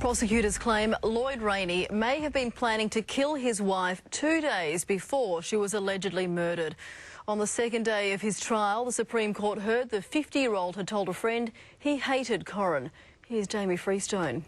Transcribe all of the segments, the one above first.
Prosecutors claim Lloyd Rayney may have been planning to kill his wife 2 days before she was allegedly murdered. On the second day of his trial, the Supreme Court heard the 50-year-old had told a friend he hated Corryn. Here's Jamie Freestone.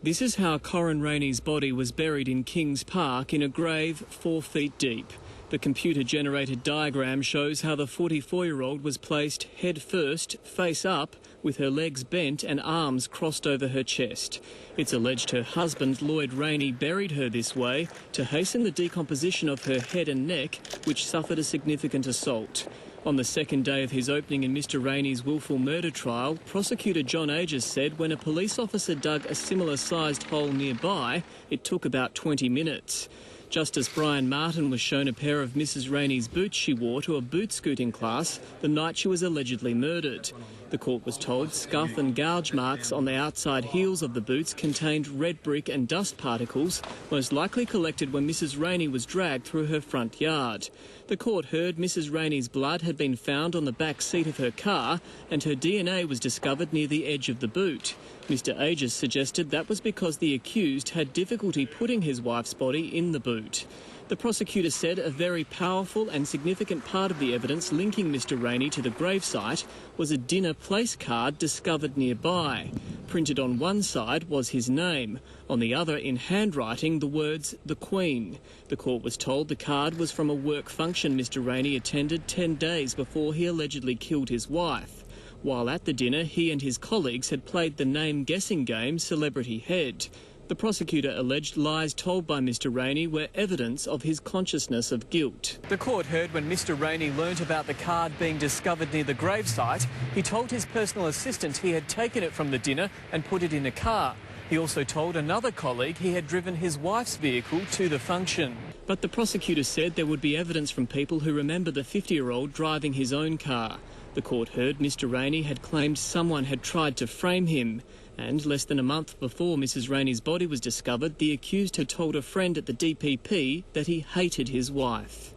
This is how Corryn Rayney's body was buried in Kings Park in a grave 4 feet deep. The computer-generated diagram shows how the 44-year-old was placed head first, face up, with her legs bent and arms crossed over her chest. It's alleged her husband, Lloyd Rayney, buried her this way to hasten the decomposition of her head and neck, which suffered a significant assault. On the second day of his opening in Mr Rayney's willful murder trial, prosecutor John Aegis said when a police officer dug a similar-sized hole nearby, it took about 20 minutes. Justice Brian Martin was shown a pair of Mrs Rayney's boots she wore to a boot scooting class the night she was allegedly murdered. The court was told scuff and gouge marks on the outside heels of the boots contained red brick and dust particles, most likely collected when Mrs Rayney was dragged through her front yard. The court heard Mrs Rayney's blood had been found on the back seat of her car and her DNA was discovered near the edge of the boot. Mr Aegis suggested that was because the accused had difficulty putting his wife's body in the boot. The prosecutor said a very powerful and significant part of the evidence linking Mr Rayney to the gravesite was a dinner place card discovered nearby. Printed on one side was his name, on the other in handwriting the words "The Queen." The court was told the card was from a work function Mr Rayney attended 10 days before he allegedly killed his wife. While at the dinner, he and his colleagues had played the name-guessing game Celebrity Head. The prosecutor alleged lies told by Mr Rayney were evidence of his consciousness of guilt. The court heard when Mr Rayney learnt about the card being discovered near the gravesite, he told his personal assistant he had taken it from the dinner and put it in a car. He also told another colleague he had driven his wife's vehicle to the function. But the prosecutor said there would be evidence from people who remember the 50-year-old driving his own car. The court heard Mr Rayney had claimed someone had tried to frame him. And less than a month before Mrs Rayney's body was discovered, the accused had told a friend at the DPP that he hated his wife.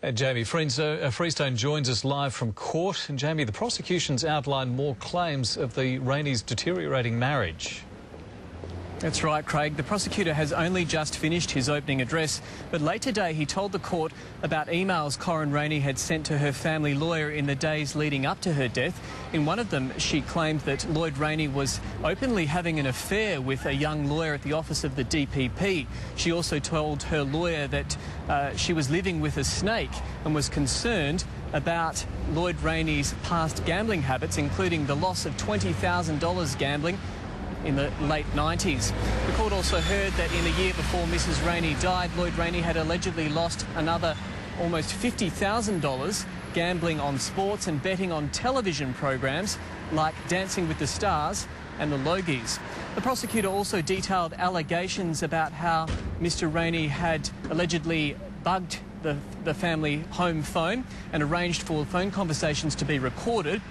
And Jamie Freestone joins us live from court. And Jamie, the prosecution's outlined more claims of the Rayney's deteriorating marriage. That's right, Craig. The prosecutor has only just finished his opening address, but late today he told the court about emails Corryn Rayney had sent to her family lawyer in the days leading up to her death. In one of them, she claimed that Lloyd Rayney was openly having an affair with a young lawyer at the office of the DPP. She also told her lawyer that she was living with a snake and was concerned about Lloyd Rayney's past gambling habits, including the loss of $20,000 gambling in the late 90s. The court also heard that in the year before Mrs Rayney died, Lloyd Rayney had allegedly lost another almost $50,000 gambling on sports and betting on television programs like Dancing with the Stars and the Logies. The prosecutor also detailed allegations about how Mr Rayney had allegedly bugged the family home phone and arranged for phone conversations to be recorded.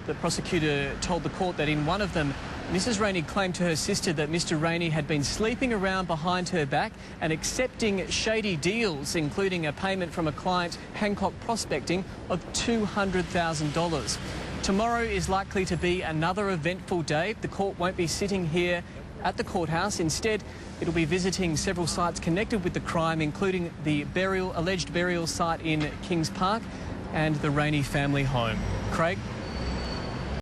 The prosecutor told the court that in one of them, Mrs Rayney claimed to her sister that Mr Rayney had been sleeping around behind her back and accepting shady deals, including a payment from a client, Hancock Prospecting, of $200,000. Tomorrow is likely to be another eventful day. The court won't be sitting here at the courthouse. Instead, it'll be visiting several sites connected with the crime, including the alleged burial site in Kings Park and the Rayney family home. Craig?